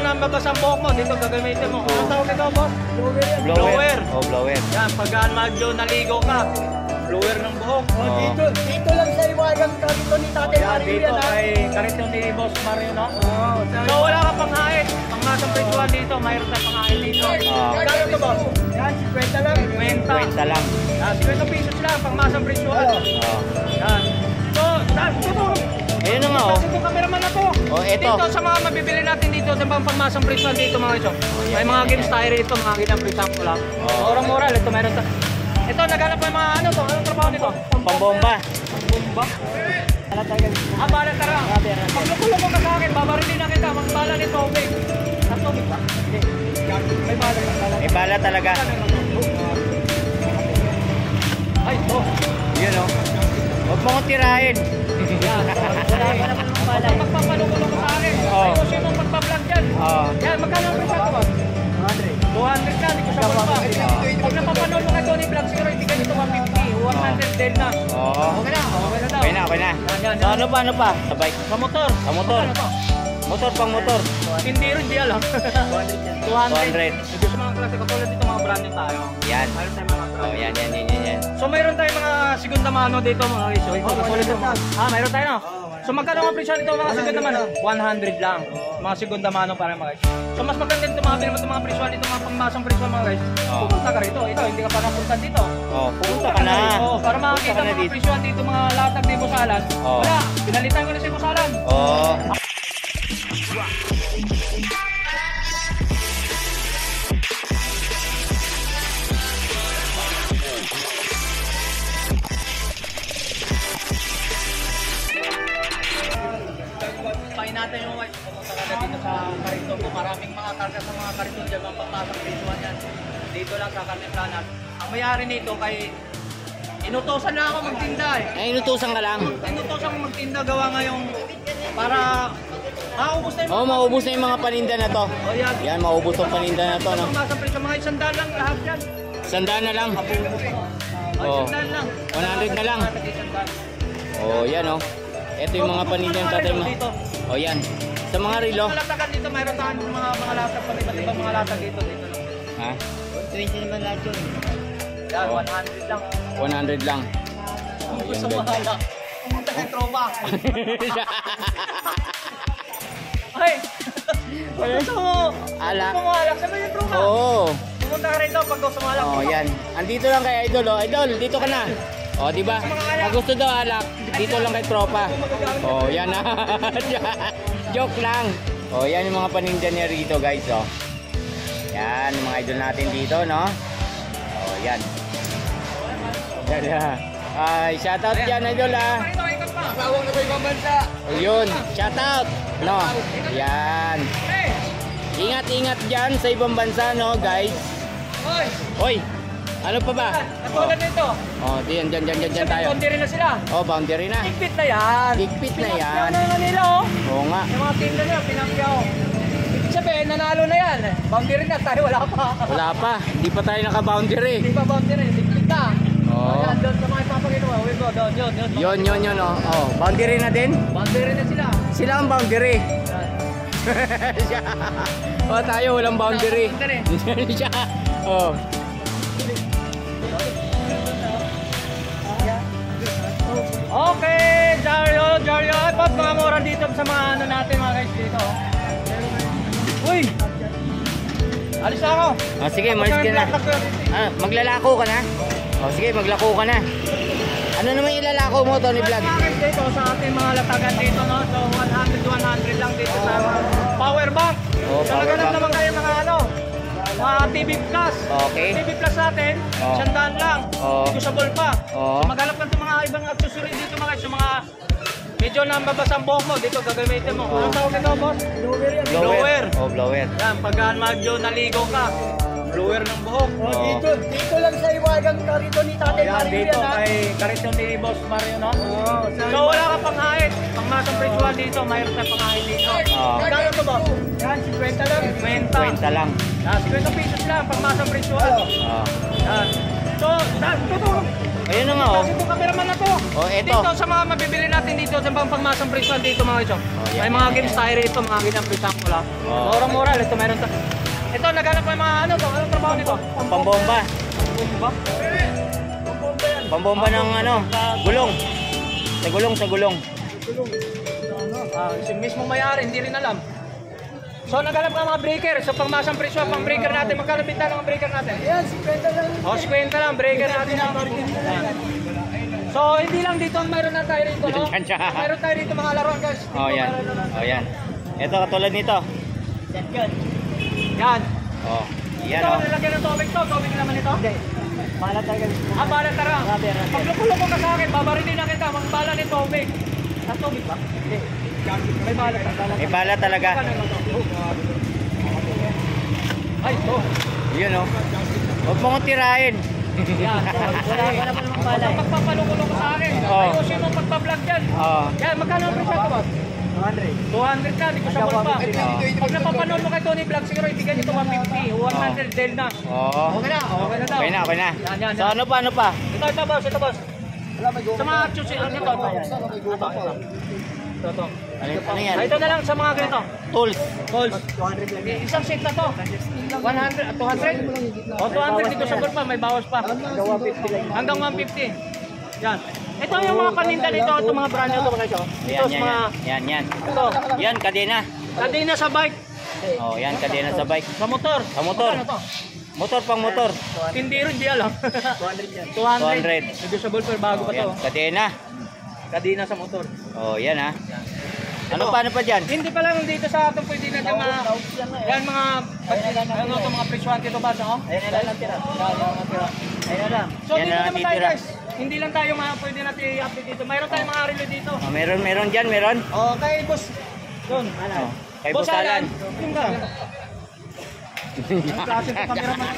na mabasa ang buhok mo, dito gagamitin mo. Ano tawag ito, boss? Blower. Oh, blower. Yan, pagka medyo naligo ka, blower ng buhok. Dito lang sa iwagang karito ni Tatay Mario. Dito kay karito ni Boss Mario, no? So wala ka pang hait. Pang masang presyuhan dito, mayroon na pang hait dito. Kano to, boss? Yan, 50 lang. 20 lang. 50 pesos lang, pang masang presyuhan. Yan. So, ayun na nga, oh. Ito cameraman na to. Oh, ito. Dito sa mga mabibili natin dito, sa mga pangmasang presyuhan dito, mga iso. May mga games tayo rito, mga ginang presyuhan ko lang. Murang-mura, ito meron sa... Ito, naghanap po yung mga ano to, anong trabaho nito? Pambomba. Pambomba? Bala tara. Paglukulong mo ka sa akin, babarilin na kita, magbala ni tubig. Ang tubig ba? Hindi. May bala ka. May bala talaga. Ay, oh. Yun, oh. Huwag mong tirahin. Yan. Magpapalukulong mo sa akin. Ayun, sino magpa-vlog dyan? Yan, magkano ang presyo ko? 200 na, hindi ko sa pa. Pag napapanood mo ka Tony Vlog, siguro hindi ka nito 150, 100 din na. Okay na, okay na daw. Okay na. So, ano pa? Sa bike? Sa motor. Sa motor. Motor pang motor. Hindi rin, di alam. 200. 200. Ito sa mga klase, katulad dito mga brand new tayo. Yan. Mayroon tayong mga brand. Oh, yan. So mayroon tayong mga segunda mano dito mga iso. Ito, katulad dito. Mayroon tayo no? So magkano ang presyo nito mga segunda mano? 100 lang. Mga segunda mano para mga guys. So mas maganda dito mga pinili mo mga presyo nito, mga pangmasang presyo mga guys. Pupunta ka rito. Ikaw, hindi ka pa napunta dito. Pupunta ka na. Para makakita mga presyo dito, mga latag ni Busalan. Wala, pinalitan ko na si Busalan. Pain natin yung white. Pumunta ka na dito sa kariton ko. Maraming mga karga sa mga kariton dyan. Mga pagpasang presyohan yan. Dito lang sa Katiplanan. Ang mayari nito kay... Inutosan na ako magtinda eh. Ay, inutusan ka lang. Inutosan ko magtinda gawa ngayong... Para... Maubos na yung mga... Maubos na yung mga paninda na to. Yan, maubos yung paninda na to, no? Pagpasang presyo, mga 100 lang lahat yan. 100 na lang. 100 lang. 100 na lang. Yan, oh. Ito yung mga paninda ng tatay mo. Yan. Sa mga rilo. Sa latagan dito, mayroon tayo mga latag pa. Iba't ibang mga latag dito. Ha? 20 naman lahat yun. Yan, 100 lang. 100 lang. Gusto mo hala. Pumunta kay Trova. Ay! Gusto mo? Alak. Gusto mo alak? Sabi yung Trova. Oo. Pumunta ka rito pag gusto mo alak. Yan. Andito lang kay Idol, oh. Idol, dito ka na. Di ba? Pag gusto daw alak, dito lang kay tropa. Yan na. Joke lang. Yan yung mga paninda niya rito, guys, oh. Yan, yung mga idol natin dito, no? Yan. Ay, shoutout dyan, idol, ha. Masawang na ba ibang bansa? Yun, shoutout. No? Yan. Ingat-ingat dyan sa ibang bansa, no, guys? Hoy! Ano pa ba? Katulad nito. Diyan tayo. Boundary na sila. Boundary na. Higpit na yan. Higpit na yan. Pinakyaw na nila, oh. Oo nga. Yung mga team na nila, pinakyaw. Ibig sabihin, nanalo na yan. Boundary na, tayo wala pa. Wala pa. Hindi pa tayo naka-boundary. Hindi pa boundary, higpit na. Ayan, doon sa mga ipapaginawa. Doon, yun. Boundary na din? Boundary na sila. Sila ang boundary. Tayo walang boundary. Siya. Okay, Jario. Pag mga mura dito sa mga ano natin mga guys dito. Uy! Alis na ako. Sige, malis ka na. Maglalako ka na? Sige, maglako ka na. Ano naman ilalako mo, Tony Vlog? Dito sa ating mga latagan dito, no? So 100 lang dito sa power bank. Talaga lang naman kayo mga ano, mga TV Plus. Okay. TV Plus natin, 100 lang. Usable pa. Maghanap ka ng mga ibang accessory dito mga guys, yung mga medyo nambabasa ang buhok mo, dito gagamitin mo. Anong tawag ito, boss? Blower. Blower. Yan, pagka medyo naligo ka, blower ng buhok. Dito lang sa iwagang karito ni Tatay Mario. Dito kay kariton ni Boss Mario, no? So wala ka pang hait. Pang masang presyuhan dito, mayroon tayong pang hait dito. Magkano to, boss? Yan, 50 lang. 20 lang. 50 pesos lang, pang masang presyuhan. Yan. So, tutulong. Ayun na nga, oh. Ito cameraman na to. Oh, eto. Dito sa mga mabibili natin dito sa pangmasang presyo dito mga iso. yan, May mga yan, games yan. tayo rito, mga ganyan presyo ko lang. Oh. Murang-mura, ito meron to. Ito, naghanap ko yung mga ano to. Anong trabaho nito? Pambomba. Pambomba? Pambomba ng ano, gulong. Sa gulong. Si mismo may-ari, hindi rin alam. So, naghanap ka mga breaker. So, pangmasang presyo, pang breaker natin. Magkano binta ng breaker natin? Ayan, 50 lang. O, 50 lang, breaker natin. So, hindi lang dito, mayroon na tayo rito, no? Yan siya. Mayroon tayo rito mga laruan, guys. Oh, yan. Oh, yan. Ito katulad nito. Yan. Oh, yan, Ito, oh. nilagyan ng tubig to. Tubig naman ito? Hindi. Bahala tayo. Balat tara. Pag luko-luko ka sa akin, babarilin na kita. Magbala ni tubig. Sa tubig ba? Hindi. May balat ka. May bala talaga. Ay, ito. Yun, oh. Huwag mo kong tirahin. Yan. Wala pa namang bala. Huwag pagpapaloko-loko sa akin. Oo. Ayusin mo pagpa-vlog dyan. Oh. Yan, magkano ang presyo ito ba? 200 ka, di ko sa pa. Pag napapanood mo kay Tony Vlog, siguro ibigay nito 150. 100 del na. Oo. Okay na, okay na daw. Okay na, okay na. Yan. So, ano pa? Ito boss, ito boss. Sa mga choose, ito. Ito. Ano yan? Ito na lang sa mga ganito. Tools. Calls. Isang set na to. 100, 200? O 200 dito sa pa, may bawas pa. Hanggang 150. Yan. Ito yung mga paninda nito, itong mga brand nyo ito mga ito. Ito sa mga, Yan. ito. Yan, kadena. Kadena sa bike. Oh, yan, kadena sa bike. Sa motor. Sa motor. Ano to? Motor pang motor. Hindi rin, di alam. 200 200. Negotiable per bago pa Oh, yan, to. kadena. Kadena sa motor. Oh, yan ha. Ano pa dyan? Hindi pa lang dito sa atin pwede natin mga yan mga ano to mga presyohan dito ba no? Ayun na lang tira. Ayun lang. So Yan dito na lang naman tayo titira. guys. Hindi lang tayo mga pwede natin i-update dito. Mayroon tayong mga relo dito. Oh, meron dyan, meron. Okay, boss. Doon. Oh, kay Boss Busalan. Yung ka. Ang klase ko cameraman.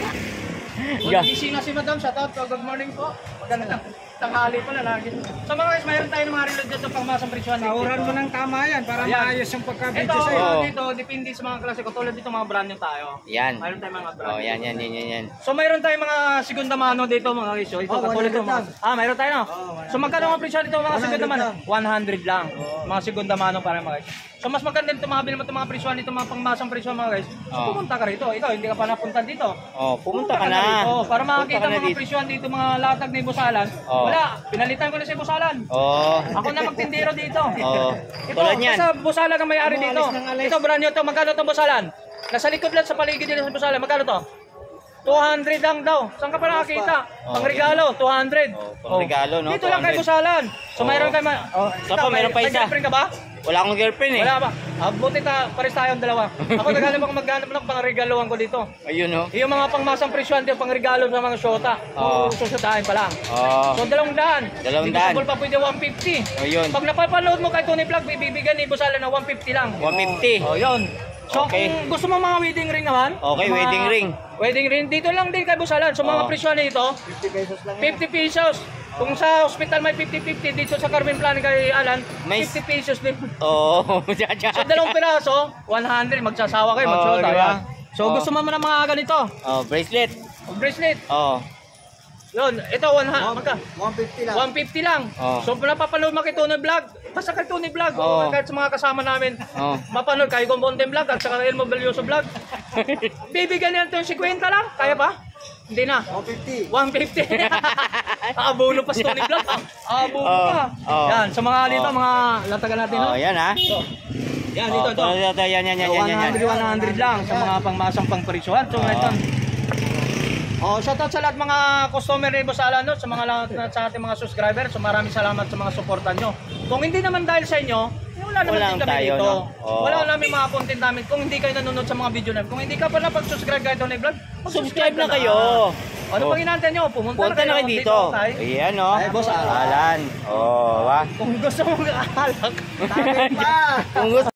Yeah. Busy na si Madam. Shout out. Good morning po. Maganda. Tanghali pala lagi. So mga guys, mayroon tayong mga relo dito pang masang presyohan. Sauran mo ng tama yan para maayos yung pagka-video Ito, sa'yo. Oo. dito, depende sa mga klase ko. Tulad dito mga brand yung tayo. Yan. Mayroon tayong mga brand. Oh, yan. So mayroon tayong mga segunda mano dito mga guys. Ito katulad ito. Mayroon tayo no. So magkano ang presyo nito mga segunda mano? 100 lang. Mga segunda mano para mga guys. So mas maganda dito mga bilhin mo itong mga presyo nito mga pangmasang presyo mga guys. So Oh. pumunta ka rito. Ikaw hindi ka pa napunta dito. Oh, pumunta ka na. rito para makakita Pumunta ka na mga dito. presyo dito mga latag ni Busalan. Oh. Wala, pinalitan ko na si Busalan. Oh. Ako na magtindero dito. Oh. Ito, Tulad yan. sa Busalan ang may-ari dito. Ito, brand nyo to. Magkano itong Busalan? Nasa likod lang sa paligid nila sa Busalan. Magkano to? 200 lang daw. Saan ka pa nakakita? Oh, Pangregalo, 200. Oh, pangregalo, no? Dito lang kay 200. Busalan. So Oh. mayroon kayo Isa pa, mayroon pa may isa. girlfriend ka ba? Wala akong girlfriend eh. Wala ba? Buti pares tayong dalawa. Ako naghanap ako maghanap ng pangregaluhan ko dito. Ayun, oh. Yung mga pangmasang presyohan dito, pangregalo sa mga syota. Oh. Susudahin pa lang. Oh. So 200. 200. Negotiable pa pwede 150. Ayun. Pag napapanood mo kay Tony Vlog, bibigyan ni Busalan na 150 lang. 150. Oh, yun. So Okay. kung gusto mo mga wedding ring naman, Okay, mga wedding ring. Wedding ring dito lang din kay Busalan. So mga Oh. presyo nito, 50 pesos. Kung sa hospital may 50-50, dito sa Carmen Plan kay Alan, May 50 pesos din. Oh, So dalawang piraso, 100, magsasawa kayo, Oh, magsuot. di ba? Ayan. So Oh. gusto mo ng mga ganito, Oh, bracelet. bracelet. Oh. Yun, ito 100, magka 150 lang. 150 lang. Oh. So napapanood mo kay Tony Vlog, basta kay Tony Vlog, Oh. kahit sa mga kasama namin, Oh. mapanood kayo kung Bonte Vlog at saka Elmo Belyoso Vlog. Bibigyan niya ito yung 50 lang, kaya ba? Hindi na. 150. 150. Aabuno pa sa Tony Vlog. Aabuno Oh. pa. Oh. Yan, sa mga dito, Oh. mga latagan natin. Oh, No? yan ha. Yan, dito, ito. Ito, yan. 100 lang sa mga pangmasang pangpresyohan. So, ito. Oh, shoutout sa lahat mga customer ni Boss Alan, no? Sa mga sa ating mga subscriber. So maraming salamat sa mga suportan nyo. Kung hindi naman dahil sa inyo, wala naman Walang din kami tayo, dito. no? Oo. Wala namin mga content namin kung hindi kayo nanonood sa mga video namin. Kung hindi ka pa napag-subscribe kahit Tony Vlog, Subscribe na kayo. Ano Oh. pang inaantay nyo? Pumunta Punta na kayo dito. tayo. Ayan, oh. Ay, Boss Alan. Alan. Oh, wa. Kung gusto mong alak, Bakit pa? Kung gusto